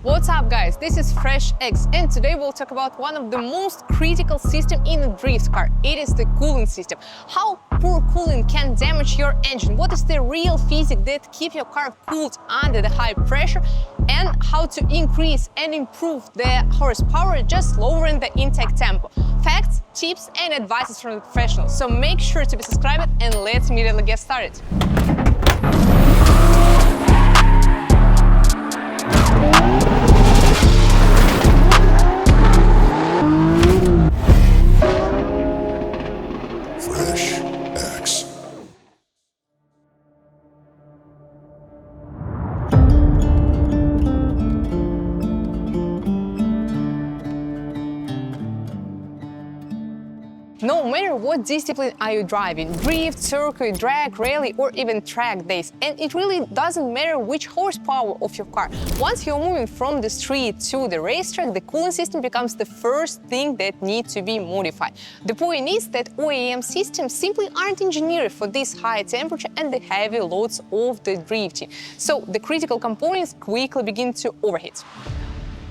What's up guys, this is FreshX and today we'll talk about one of the most critical systems in a drift car. It is the cooling system. How poor cooling can damage your engine, what is the real physics that keep your car cooled under the high pressure, and how to increase and improve the horsepower just lowering the intake tempo. Facts, tips and advices from the professionals. So make sure to be subscribed and let's immediately get started. No matter what discipline are you driving, drift, circuit, drag, rally or even track days, and it really doesn't matter which horsepower of your car. Once you're moving from the street to the racetrack, the cooling system becomes the first thing that needs to be modified. The point is that OEM systems simply aren't engineered for this high temperature and the heavy loads of the drifting, so the critical components quickly begin to overheat.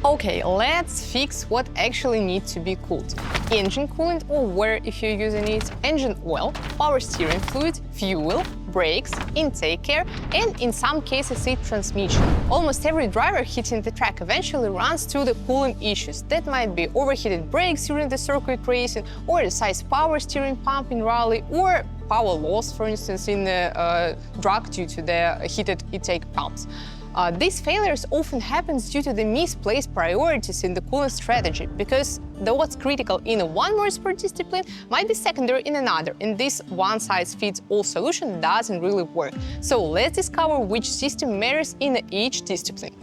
Okay, let's fix what actually needs to be cooled. Engine coolant or water if you're using it, engine oil, power steering fluid, fuel, brakes, intake air, and in some cases it's transmission. Almost every driver hitting the track eventually runs to the cooling issues. That might be overheated brakes during the circuit racing, or the size power steering pump in rally, or power loss, for instance, in the drag due to the heated intake pumps. These failures often happen due to the misplaced priorities in the cooling strategy, because what's critical in one motorsport discipline might be secondary in another, and this one-size-fits-all solution doesn't really work. So let's discover which system matters in each discipline.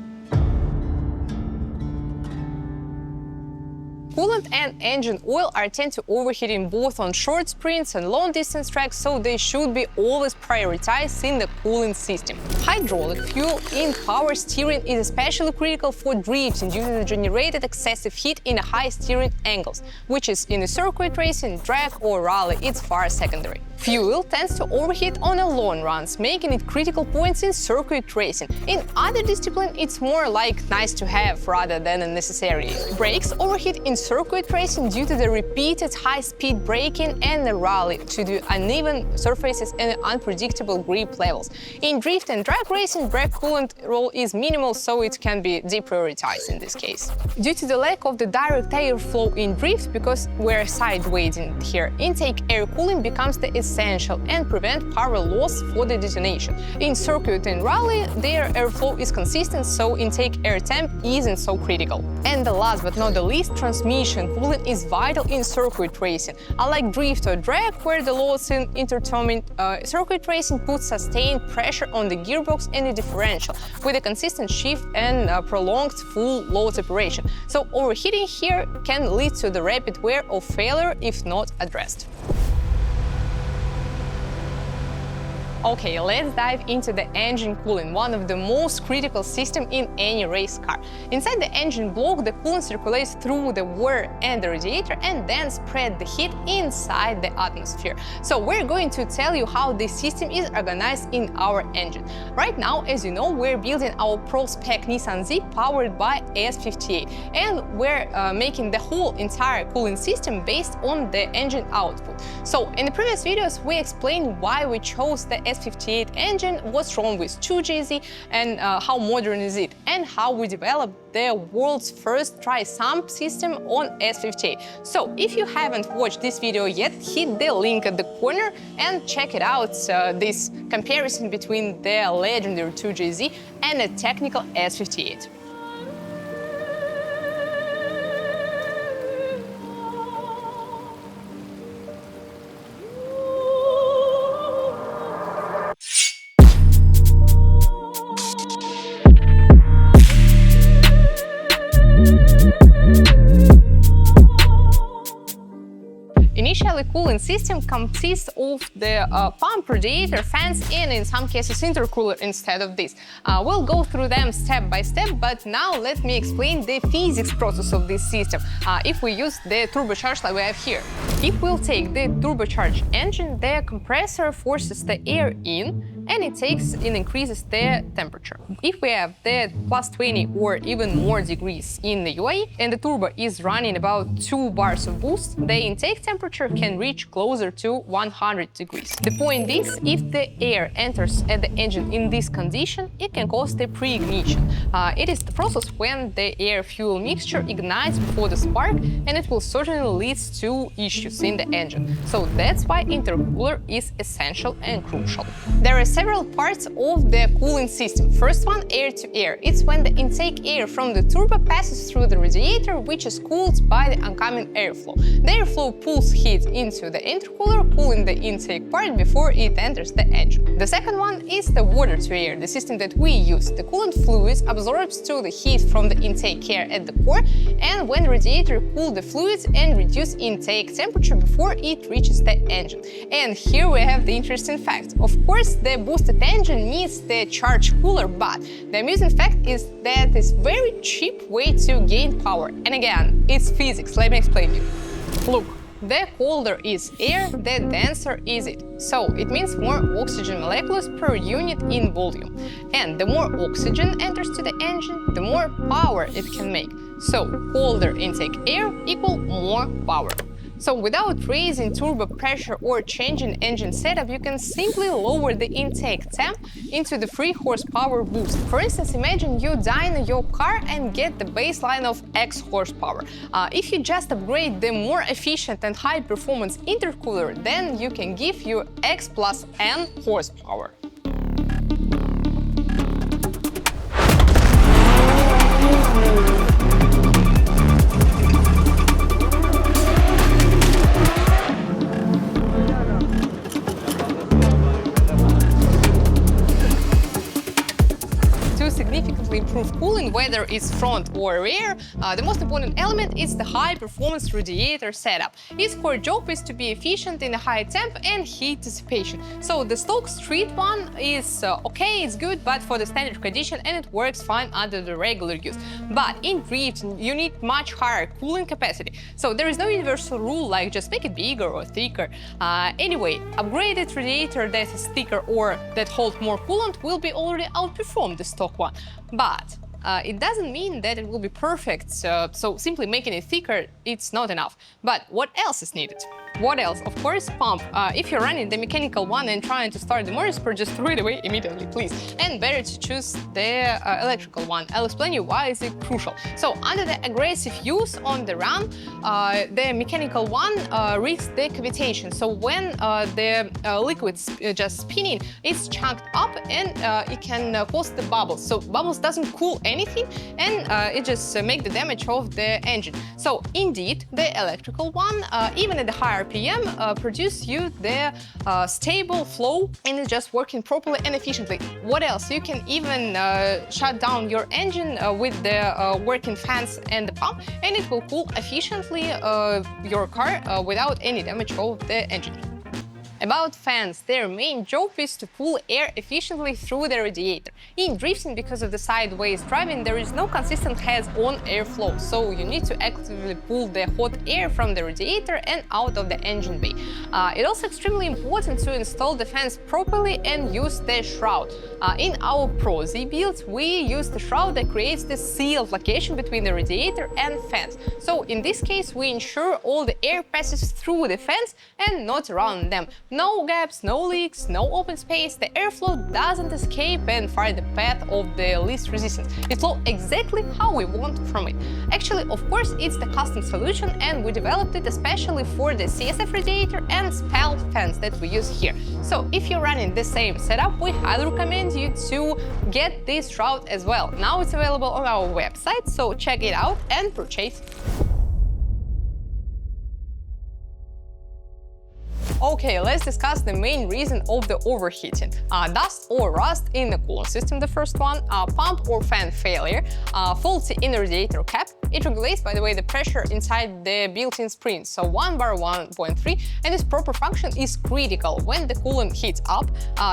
Coolant and engine oil tend to overheating both on short sprints and long-distance tracks, so they should be always prioritized in the cooling system. Hydraulic fuel in power steering is especially critical for drifting due to the generated excessive heat in high steering angles, which is in the circuit racing, drag or rally, it's far secondary. Fuel tends to overheat on the long runs, making it critical points in circuit racing. In other disciplines, it's more like nice to have rather than a necessary. Brakes overheat in circuit racing due to the repeated high-speed braking and the rally, to the uneven surfaces and unpredictable grip levels. In drift and drag racing, brake coolant role is minimal, so it can be deprioritized in this case. Due to the lack of the direct airflow in drift, because we're side-weighting here, intake air cooling becomes the essential and prevent power loss for the detonation. In circuit and rally, their airflow is consistent, so intake air temp isn't so critical. And the last but not the least, transmission cooling is vital in circuit racing. Unlike drift or drag, where the loads in intertwined, circuit racing puts sustained pressure on the gearbox and the differential, with a consistent shift and prolonged full load operation. So overheating here can lead to the rapid wear or failure if not addressed. Okay, let's dive into the engine cooling, one of the most critical systems in any race car. Inside the engine block, the coolant circulates through the water and the radiator and then spread the heat inside the atmosphere. So we're going to tell you how this system is organized in our engine. Right now, as you know, we're building our pro-spec Nissan Z powered by S58, and we're making the whole entire cooling system based on the engine output. So in the previous videos, we explained why we chose the S58 engine, what's wrong with 2JZ and how modern is it, and how we developed the world's first dry sump system on S58. So if you haven't watched this video yet, hit the link at the corner and check it out, this comparison between the legendary 2JZ and a technical S58. Initially, cooling system consists of the pump, radiator, fans, and in some cases intercooler instead of this. We'll go through them step by step, but now let me explain the physics process of this system if we use the turbocharger like we have here. If we'll take the turbocharged engine, the compressor forces the air in and it takes and increases the temperature. If we have the plus 20 or even more degrees in the UAE and the turbo is running about 2 bars of boost, the intake temperature can reach closer to 100 degrees. The point is, if the air enters at the engine in this condition, it can cause the pre-ignition. It is the process when the air-fuel mixture ignites before the spark, and it will certainly lead to issues in the engine. So that's why intercooler is essential and crucial. There are several parts of the cooling system. First one, air-to-air. It's when the intake air from the turbo passes through the radiator, which is cooled by the oncoming airflow. The airflow pulls heat into the intercooler, cooling the intake part before it enters the engine. The second one is the water-to-air, the system that we use. The coolant fluid absorbs to the heat from the intake air at the core, and when the radiator cools the fluids and reduce intake temperature before it reaches the engine. And here we have the interesting fact. Of course, the boosted engine needs the charged cooler, but the amusing fact is that it's a very cheap way to gain power. And again, it's physics. Let me explain you. Look. The colder is air, the denser is it. So it means more oxygen molecules per unit in volume. And the more oxygen enters to the engine, the more power it can make. So colder intake air equal more power. So without raising turbo pressure or changing engine setup, you can simply lower the intake temp into the 3 horsepower boost. For instance, imagine you dyno your car and get the baseline of X horsepower. If you just upgrade the more efficient and high performance intercooler, then you can give you X plus N horsepower. Improve cooling, whether it's front or rear, the most important element is the high-performance radiator setup. Its core job is to be efficient in a high temp and heat dissipation. So the stock street one is okay, it's good, but for the standard condition, and it works fine under the regular use. But in drifting, you need much higher cooling capacity. So there is no universal rule like just make it bigger or thicker. Anyway, upgraded radiator that is thicker or that holds more coolant will be already outperform the stock one. But it doesn't mean that it will be perfect, so simply making it thicker, it's not enough. But what else is needed? What else? Of course, pump. If you're running the mechanical one and trying to start the motorsport, just throw it away immediately, please. And better to choose the electrical one. I'll explain you why is it crucial. So under the aggressive use on the run, the mechanical one risks the cavitation. So when the liquid's just spinning, it's chunked up and it can cause the bubbles. So bubbles doesn't cool anything, and it just make the damage of the engine. So indeed, the electrical one, even at the higher RPM, produce you the stable flow, and it's just working properly and efficiently. What else? You can even shut down your engine with the working fans and the pump, and it will cool efficiently your car without any damage of the engine. About fans, their main job is to pull air efficiently through the radiator. In drifting, because of the sideways driving, there is no consistent heads-on airflow, so you need to actively pull the hot air from the radiator and out of the engine bay. It's also extremely important to install the fans properly and use the shroud. In our Pro Z build, we use the shroud that creates the sealed location between the radiator and fans. So in this case, we ensure all the air passes through the fans and not around them. No gaps, no leaks, no open space, the airflow doesn't escape and find the path of the least resistance. It flows exactly how we want from it. Actually, of course, it's the custom solution, and we developed it especially for the CSF radiator and SPAL fans that we use here. So if you're running the same setup, we highly recommend you to get this shroud as well. Now it's available on our website, so check it out and purchase. Okay, let's discuss the main reason of the overheating. Dust or rust in the coolant system, the first one, pump or fan failure, faulty in the radiator cap. It regulates, by the way, the pressure inside the built-in spring, so 1 bar 1.3, and its proper function is critical. When the coolant heats up,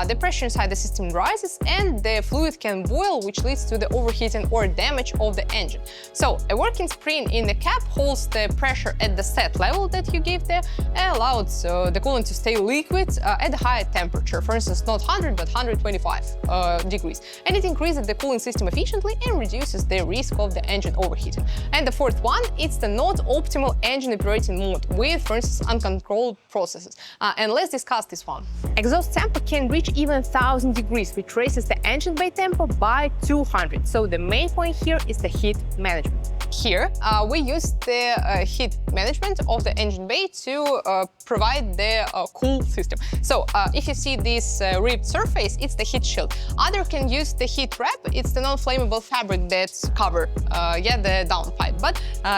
the pressure inside the system rises and the fluid can boil, which leads to the overheating or damage of the engine. So a working spring in the cap holds the pressure at the set level that you give there and allows the coolant want to stay liquid at a higher temperature, for instance, not 100 but 125 degrees. And it increases the cooling system efficiently and reduces the risk of the engine overheating. And the fourth one, it's the not optimal engine operating mode with, for instance, uncontrolled processes. And let's discuss this one. Exhaust temper can reach even 1000 degrees, which raises the engine bay temper by 200. So the main point here is the heat management. Here, we use the heat management of the engine bay to provide the cool system. So if you see this ribbed surface, it's the heat shield. Other can use the heat wrap. It's the non-flammable fabric that's cover the downpipe, but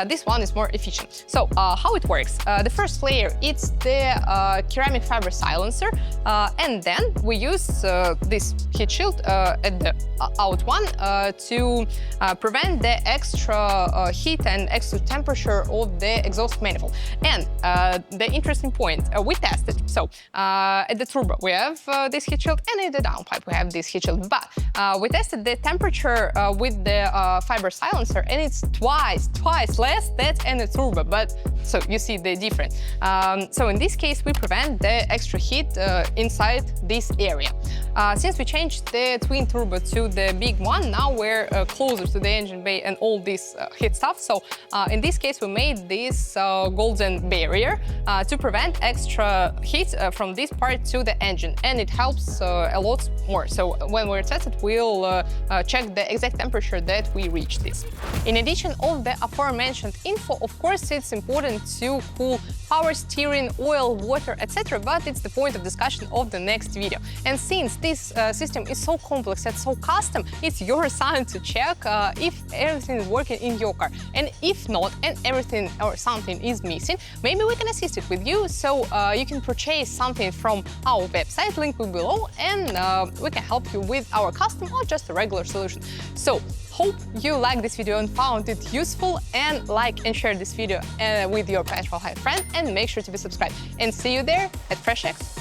this one is more efficient. So how it works? The first layer, it's the ceramic fiber silencer, and then we use this heat shield at the out one to prevent the extra heat and extra temperature of the exhaust manifold. And the interesting point, we tested. So at the turbo we have this heat shield, and in the downpipe we have this heat shield. But we tested the temperature with the fiber silencer, and it's twice less than in the turbo. But so you see the difference. So in this case, we prevent the extra heat inside this area. Since we changed the twin turbo to the big one, now we're closer to the engine bay and all this heat stuff. So in this case, we made this golden barrier to prevent extra heat from this part to the engine, and it helps a lot more. So when we're tested, we'll check the exact temperature that we reach this. In addition of the aforementioned info, of course, it's important to cool power steering, oil, water, etc. But it's the point of discussion of the next video. And since this system is so complex and so custom, it's your assignment to check if everything is working in your car. And if not, and everything or something is missing, maybe we can assist it with you. So you can purchase something from our website, link will be below, and we can help you with our custom or just a regular solution. So hope you liked this video and found it useful, and like and share this video with your petrol head friend, and make sure to be subscribed. And see you there at FreshX.